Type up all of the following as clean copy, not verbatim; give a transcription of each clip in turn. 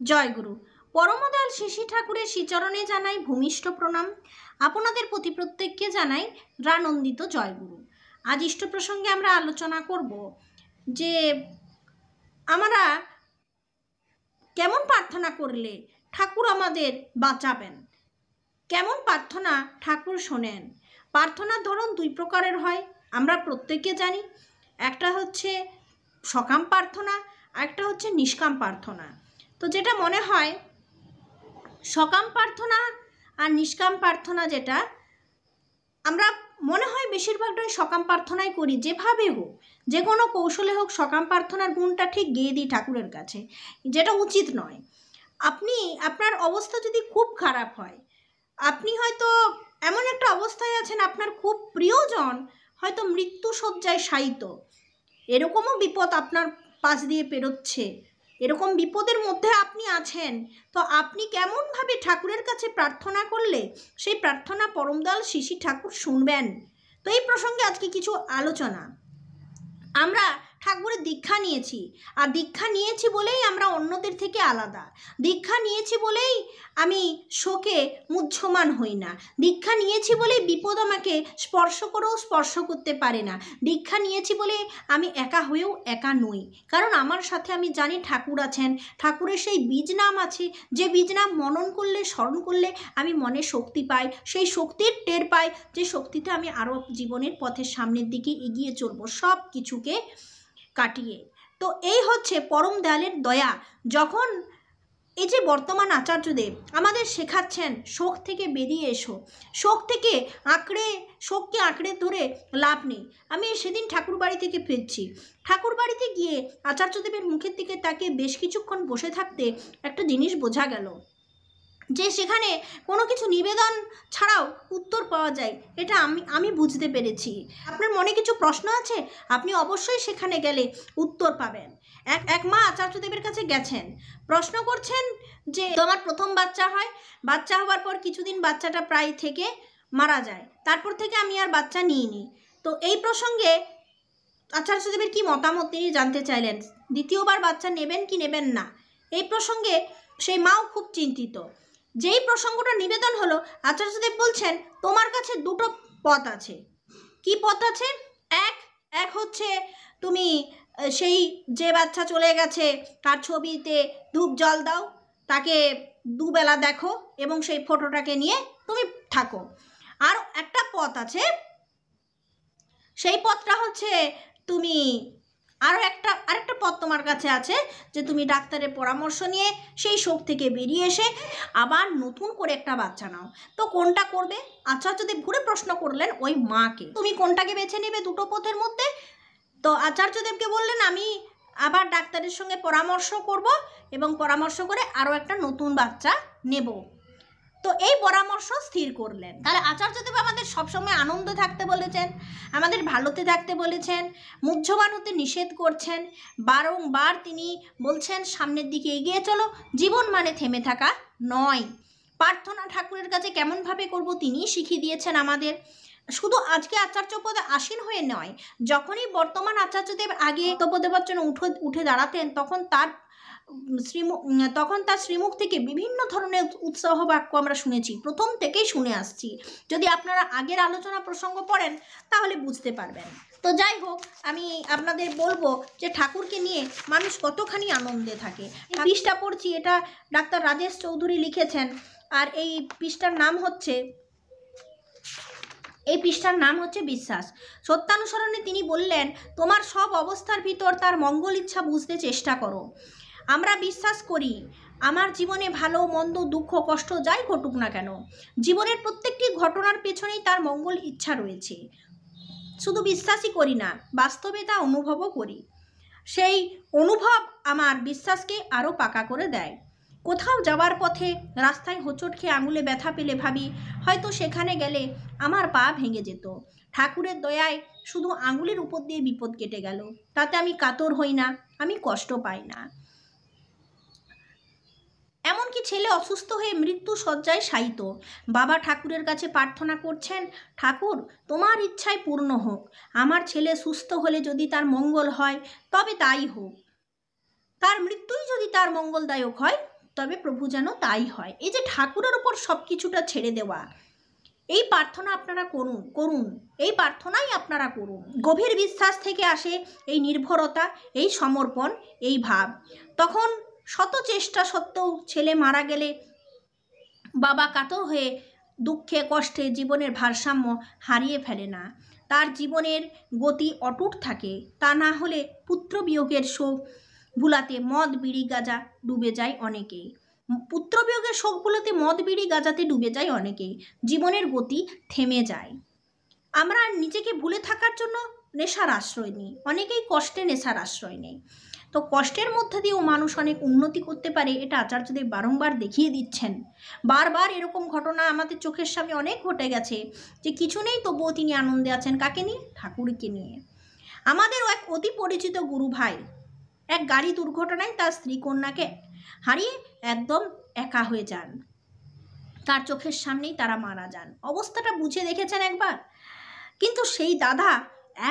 জয়গুরু। পরমদয়াল শিশি ঠাকুরের শ্রীচরণে জানাই ভূমিষ্ঠ প্রণাম। আপনাদের প্রতি প্রত্যেককে জানাই রানন্দিত জয়গুরু। আজ ইষ্ট প্রসঙ্গে আমরা আলোচনা করব যে আমরা কেমন প্রার্থনা করলে ঠাকুর আমাদের বাঁচাবেন, কেমন প্রার্থনা ঠাকুর শোনেন। প্রার্থনার ধরন দুই প্রকারের হয়, আমরা প্রত্যেকে জানি। একটা হচ্ছে সকাম প্রার্থনা, একটা হচ্ছে নিষ্কাম প্রার্থনা। তো যেটা মনে হয় সকাম প্রার্থনা আর নিষ্কাম প্রার্থনা, যেটা আমরা মনে হয় বেশিরভাগটাই সকাম প্রার্থনাই করি, যেভাবে হোক, যে কোনো কৌশলে হোক সকাম প্রার্থনার গুণটা ঠিক গেয়ে দিই ঠাকুরের কাছে, যেটা উচিত নয়। আপনি আপনার অবস্থা যদি খুব খারাপ হয়, আপনি হয়তো এমন একটা অবস্থায় আছেন, আপনার খুব প্রিয়জন হয়তো মৃত্যু শয্যায় শায়িত, এরকমও বিপদ আপনার পাশ দিয়ে পেরোচ্ছে, এরকম বিপদের মধ্যে আপনি আছেন, তো আপনি কেমনভাবে ঠাকুরের কাছে প্রার্থনা করলে সেই প্রার্থনা পরমদয়াল শিশি ঠাকুর শুনবেন। তো এই প্রসঙ্গে আজকে কিছু আলোচনা। আমরা ঠাকুরের দীক্ষা নিয়েছি, আর দীক্ষা নিয়েছি বলেই আমরা অন্যদের থেকে আলাদা। দীক্ষা নিয়েছি বলেই আমি শোকে মুহ্যমান হই না। দীক্ষা নিয়েছি বলেই বিপদ আমাকে স্পর্শ করেও স্পর্শ করতে পারে না। দীক্ষা নিয়েছি বলে আমি একা হয়েও একা নই, কারণ আমার সাথে আমি জানি ঠাকুর আছেন। ঠাকুরের সেই বীজ নাম আছে, যে বীজ নাম মনন করলে, স্মরণ করলে আমি মনে শক্তি পাই, সেই শক্তির টের পাই, যে শক্তিতে আমি আরও জীবনের পথের সামনের দিকে এগিয়ে চলবো সব কিছুকে কাটিয়ে। তো এই হচ্ছে পরম দয়ালের দয়া। যখন এই যে বর্তমান আচার্যদেব আমাদের শেখাচ্ছেন শোক থেকে বেরিয়ে এসো, শোক থেকে শোককে আঁকড়ে ধরে লাভ নেই। আমি সেদিন ঠাকুর বাড়ি থেকে ফিরছি, ঠাকুর বাড়িতে গিয়ে আচার্যদেবের মুখের দিকে তাকে বেশ কিছুক্ষণ বসে থাকতে একটা জিনিস বোঝা গেল, যে সেখানে কোনো কিছু নিবেদন ছাড়াও উত্তর পাওয়া যায়, এটা আমি বুঝতে পেরেছি। আপনার মনে কিছু প্রশ্ন আছে, আপনি অবশ্যই সেখানে গেলে উত্তর পাবেন। এক মা আচার্যদেবের কাছে গেছেন, প্রশ্ন করছেন যে তোমার প্রথম বাচ্চা হয়, বাচ্চা হওয়ার পর কিছুদিন বাচ্চাটা প্রায় থেকে মারা যায়, তারপর থেকে আমি আর বাচ্চা নিইনি। তো এই প্রসঙ্গে আচার্যদেবের কি মতামত তিনি জানতে চাইলেন, দ্বিতীয়বার বাচ্চা নেবেন কি নেবেন না। এই প্রসঙ্গে সেই মাও খুব চিন্তিত। যেই প্রসঙ্গটা নিবেদন হলো, আচার্যদেব বলছেন তোমার কাছে দুটো পথ আছে। কি পথ আছে? এক হচ্ছে তুমি সেই যে বাচ্চা চলে গেছে তার ছবিতে ধূপ জল দাও, তাকে দুবেলা দেখো এবং সেই ফটোটাকে নিয়ে তুমি থাকো। আর একটা পথ আছে, সেই পথটা হচ্ছে তুমি আরেকটা পথ তোমার কাছে আছে, যে তুমি ডাক্তারের পরামর্শ নিয়ে সেই শোক থেকে বেরিয়ে এসে আবার নতুন করে একটা বাচ্চা নাও। তো কোনটা করবে? আচার্যদেব ঘুরে প্রশ্ন করলেন ওই মাকে, তুমি কোনটাকে বেছে নেবে দুটো পথের মধ্যে? তো আচার্যদেবকে বললেন আমি আবার ডাক্তারের সঙ্গে পরামর্শ করব এবং পরামর্শ করে আরও একটা নতুন বাচ্চা নেব। তো এই পরামর্শ স্থির করলেন। তাহলে আচার্যদেব আমাদের সবসময় আনন্দে থাকতে বলেছেন, আমাদের ভালোতে থাকতে বলেছেন, মুহ্যমান হতে নিষেধ করছেন। বারংবার তিনি বলছেন সামনের দিকে এগিয়ে চলো, জীবন মানে থেমে থাকা নয়। প্রার্থনা ঠাকুরের কাছে কেমনভাবে করব তিনিই শিখিয়ে দিয়েছেন আমাদের। শুধু আজকে আচার্য পদে আসীন হয়ে নয়, যখনই বর্তমান আচার্যদেব আগে বক্তব্য দেওয়ার জন্য উঠে দাঁড়াতেন, তখন তার শ্রীমুখ থেকে বিভিন্ন ধরনের উৎসাহ বাক্য আমরা শুনেছি, প্রথম থেকেই শুনে আসছি। যদি আপনারা আগের আলোচনা প্রসঙ্গ পড়েন তাহলে বুঝতে পারবেন। তো যাই হোক, আমি আপনাদের বলবো যে ঠাকুরকে নিয়ে মানুষ কতখানি আনন্দে থাকে। পৃষ্ঠা পড়ছি, এটা ডাক্তার রাজেশ চৌধুরী লিখেছেন, আর এই পৃষ্ঠার নাম হচ্ছে বিশ্বাস। সত্যানুসরণে তিনি বললেন তোমার সব অবস্থার ভিতর তার মঙ্গল ইচ্ছা বুঝতে চেষ্টা করো। আমরা বিশ্বাস করি আমার জীবনে ভালো মন্দ দুঃখ কষ্ট যাই ঘটুক না কেন, জীবনের প্রত্যেকটি ঘটনার পেছনেই তার মঙ্গল ইচ্ছা রয়েছে। শুধু বিশ্বাসই করি না, বাস্তবে তা অনুভবও করি। সেই অনুভব আমার বিশ্বাসকে আরও পাকা করে দেয়। কোথাও যাওয়ার পথে রাস্তায় হোঁচট খেয়ে আঙুলে ব্যথা পেলে ভাবি হয়তো সেখানে গেলে আমার পা ভেঙে যেত। ঠাকুরের দয়ায় শুধু আঙুলের উপর দিয়ে বিপদ কেটে গেল, তাতে আমি কাতর হই না, আমি কষ্ট পাই না। এমনকি ছেলে অসুস্থ হয়ে মৃত্যু শয্যায় শায়িত, বাবা ঠাকুরের কাছে প্রার্থনা করছেন ঠাকুর তোমার ইচ্ছায় পূর্ণ হোক, আমার ছেলে সুস্থ হলে যদি তার মঙ্গল হয় তবে তাই হোক, তার মৃত্যুই যদি তার মঙ্গলদায়ক হয় তবে প্রভু যেন তাই হয়। এই যে ঠাকুরের উপর সব কিছুটা ছেড়ে দেওয়া, এই প্রার্থনা আপনারা করুন, এই প্রার্থনাই আপনারা করুন। গভীর বিশ্বাস থেকে আসে এই নির্ভরতা, এই সমর্পণ, এই ভাব। তখন শত চেষ্টা সত্ত্বেও ছেলে মারা গেলে বাবা কাতর হয়ে দুঃখে কষ্টে জীবনের ভারসাম্য হারিয়ে ফেলে না, তার জীবনের গতি অটুট থাকে। তা না হলে পুত্র বিয়োগের শোক ভুলাতে মদ বিড়ি গাঁজা ডুবে যায় অনেকেই। পুত্র বিয়োগের শোক ভুলাতে মদ বিড়ি গাঁজাতে ডুবে যায় অনেকেই, জীবনের গতি থেমে যায়। আমরা নিজেকে ভুলে থাকার জন্য নেশার আশ্রয় নিই, অনেকেই কষ্টে নেশার আশ্রয় নেই। তো কষ্টের মধ্যে দিয়েও মানুষ অনেক উন্নতি করতে পারে, এটা আচার্যদেব বারংবার দেখিয়ে দিচ্ছেন। বারবার এরকম ঘটনা আমাদের চোখের সামনে অনেক ঘটে গেছে, যে কিছু নেই তবুও তিনি আনন্দে আছেন। কাকে নিয়ে? ঠাকুরকে নিয়ে। আমাদেরও এক অতি পরিচিত গুরু ভাই এক গাড়ি দুর্ঘটনায় তার স্ত্রী কন্যাকে হারিয়ে একদম একা হয়ে যান, তার চোখের সামনেই তারা মারা যান। অবস্থাটা বুঝে দেখেছেন একবার? কিন্তু সেই দাদা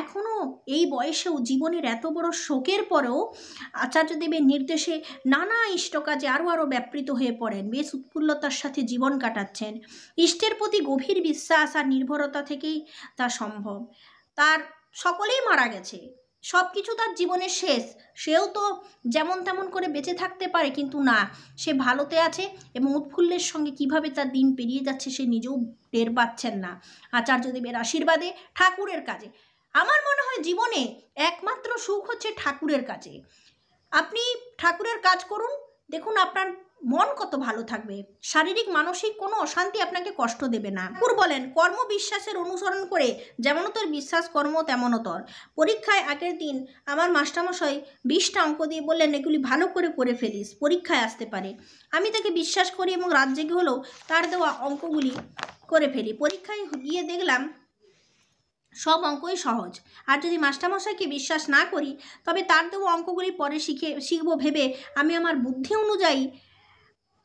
এখনও এই বয়সেও জীবনের এত বড় শোকের পরেও আচার্যদেবের নির্দেশে নানা ইষ্টকাজে আরও ব্যাপৃত হয়ে পড়েন, বেশ উৎফুল্লতার সাথে জীবন কাটাচ্ছেন। ইষ্টের প্রতি গভীর বিশ্বাস আর নির্ভরতা থেকেই তা সম্ভব। তার সকলেই মারা গেছে, সব কিছু তার জীবনের শেষ, সেও তো যেমন তেমন করে বেঁচে থাকতে পারে, কিন্তু না, সে ভালোতে আছে এবং উৎফুল্লের সঙ্গে কিভাবে তার দিন পেরিয়ে যাচ্ছে সে নিজেও টের পাচ্ছেন না। আচার্যদেবের আশীর্বাদে, ঠাকুরের কাজে। আমার মনে হয় জীবনে একমাত্র সুখ হচ্ছে ঠাকুরের কাজে। আপনি ঠাকুরের কাজ করুন, দেখুন আপনার মন কত ভালো থাকবে, শারীরিক মানসিক কোনো অশান্তি আপনাকে কষ্ট দেবে না। ঠাকুর বলেন, কর্ম বিশ্বাসের অনুসরণ করে যেমনতর বিশ্বাস কর্ম তেমনতর। পরীক্ষায় আগের দিন আমার মাস্টারমশাই 20টা অঙ্ক দিয়ে বললেন, এগুলি ভালো করে করে ফেলিস, পরীক্ষায় আসতে পারে। আমি তাকে বিশ্বাস করি এবং রাত জেগে হলেও তার দেওয়া অঙ্কগুলি করে ফেলি। পরীক্ষায় গিয়ে দেখলাম সব অঙ্কই সহজ। আর যদি মাস্টারমশাইকে বিশ্বাস না করি, তবে তার দেওয়া অঙ্কগুলি পরে শিখব ভেবে আমি আমার বুদ্ধি অনুযায়ী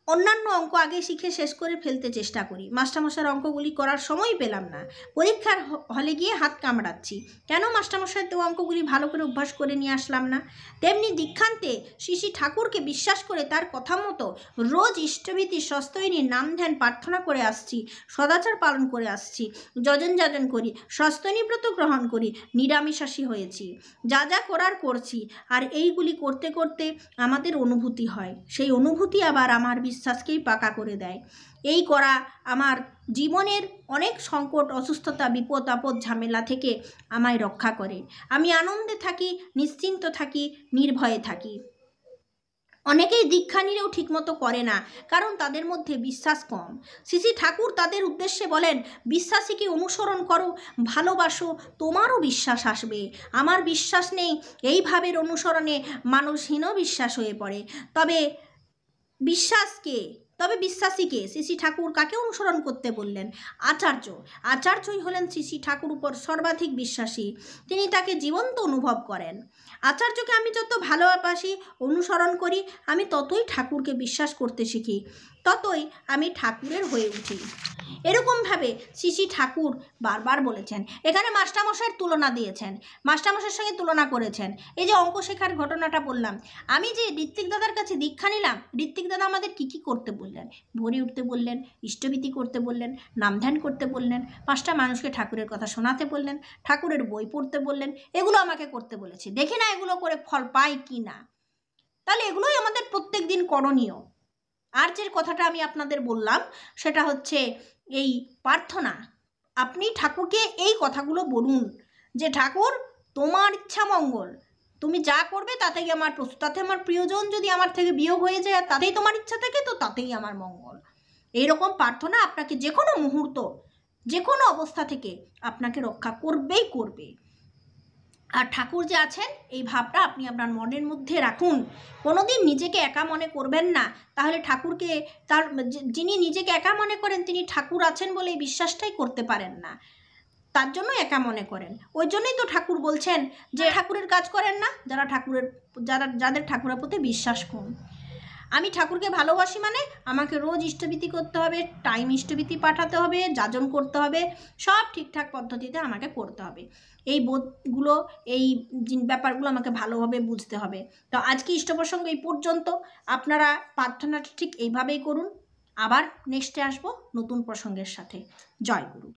অন্যান্য অঙ্ক আগে শিখে শেষ করে ফেলতে চেষ্টা করি। মাস্টারমশাইয়ের অঙ্কগুলি করার সময় পেলাম না, পরীক্ষার হলে গিয়ে হাত কামড়াচ্ছি, কেন মাস্টারমশাইয়ের দেওয়া অঙ্কগুলি ভালো করে অভ্যাস করে নিয়ে আসলাম না। তেমনি দীক্ষান্তে শ্রী ঠাকুরকে বিশ্বাস করে তার কথা মতো রোজ ইষ্টভীতি সস্তয়িনীর নাম ধ্যান প্রার্থনা করে আসছি, সদাচার পালন করে আসছি, যজন যাজন করি, সস্তয়িনী ব্রত গ্রহণ করি, নিরামিষাশী হয়েছি, যা যা করার করছি। আর এইগুলি করতে করতে আমাদের অনুভূতি হয়, সেই অনুভূতি আবার আমার বিশ্বাসকেই পাকা করে দেয়। এই করা আমার জীবনের অনেক সংকট, অসুস্থতা, বিপদ আপদ, ঝামেলা থেকে আমায় রক্ষা করে। আমি আনন্দে থাকি, নিশ্চিন্ত থাকি, নির্ভয়ে থাকি। অনেকেই দীক্ষা নিলেও ঠিকমতো করে না, কারণ তাদের মধ্যে বিশ্বাস কম। শ্রী ঠাকুর তাদের উদ্দেশ্যে বলেন, বিশ্বাসীকে অনুসরণ করো, ভালোবাসো, তোমারও বিশ্বাস আসবে। আমার বিশ্বাস নেই, এই ভাবের অনুসরণে মানুষ হীন বিশ্বাস হয়ে পড়ে। তবে বিশ্বাসীকে শ্রী ঠাকুর কাকে অনুসরণ করতে বললেন? আচার্যই হলেন শ্রী ঠাকুর উপর সর্বাধিক বিশ্বাসী, তিনি তাকে জীবন্ত অনুভব করেন। আচার্যকে আমি যত ভালোবাসি, অনুসরণ করি, আমি ততই ঠাকুরকে বিশ্বাস করতে শিখি, ততই আমি ঠাকুরের হয়ে উঠি। এরকমভাবে শ্রী ঠাকুর বারবার বলেছেন। এখানে মাস্টারমশাইয়ের তুলনা দিয়েছেন, মাস্টারমশাইয়ের সঙ্গে তুলনা করেছেন। এই যে অঙ্ক শেখার ঘটনাটা বললাম, আমি যে ঋত্বিক দাদার কাছে দীক্ষা নিলাম, ঋত্বিক দাদা আমাদের কী কী করতে বললেন? ভোরে উঠতে বললেন, ইষ্টভীতি করতে বললেন, নাম ধ্যান করতে বললেন, 5টা মানুষকে ঠাকুরের কথা শোনাতে বললেন, ঠাকুরের বই পড়তে বললেন, এগুলো আমাকে করতে বলেছে। দেখি না এগুলো করে ফল পাই কি না। তাহলে এগুলোই আমাদের প্রত্যেক দিন করণীয়। আর যে কথাটা আমি আপনাদের বললাম সেটা হচ্ছে এই প্রার্থনা। আপনি ঠাকুরকে এই কথাগুলো বলুন যে, ঠাকুর তোমার ইচ্ছা মঙ্গল, তুমি যা করবে তাতেই আমার প্রস্তুত, তাতে আমার প্রিয়জন যদি আমার থেকে বিয়োগ হয়ে যায় আর তাতেই তোমার ইচ্ছা থাকে, তো তাতেই আমার মঙ্গল। এইরকম প্রার্থনা আপনাকে যে কোনো মুহূর্ত, যে কোনো অবস্থা থেকে আপনাকে রক্ষা করবেই করবে। আর ঠাকুর যে আছেন এই ভাবটা আপনি আপনার মনের মধ্যে রাখুন। কোনোদিন নিজেকে একা মনে করবেন না, তাহলে ঠাকুরকে, তার যিনি নিজেকে একা মনে করেন তিনি ঠাকুর আছেন বলে এই বিশ্বাসটাই করতে পারেন না, তার জন্য একা মনে করেন। ওই জন্যই তো ঠাকুর বলছেন যে ঠাকুরের কাজ করেন না যারা যাদের ঠাকুরের প্রতি বিশ্বাস কম। আমি ঠাকুরকে ভালোবাসি মানে আমাকে রোজ ইষ্টভীতি করতে হবে, টাইম ইষ্টভীতি পাঠাতে হবে, যাজন করতে হবে, সব ঠিকঠাক পদ্ধতিতে আমাকে করতে হবে। এই বোধগুলো, এই ব্যাপারগুলো আমাকে ভালোভাবে বুঝতে হবে। তো আজকে ইষ্ট প্রসঙ্গ এই পর্যন্ত। আপনারা প্রার্থনাটা ঠিক এইভাবেই করুন। আবার নেক্সটে আসবো নতুন প্রসঙ্গের সাথে। জয় গুরু।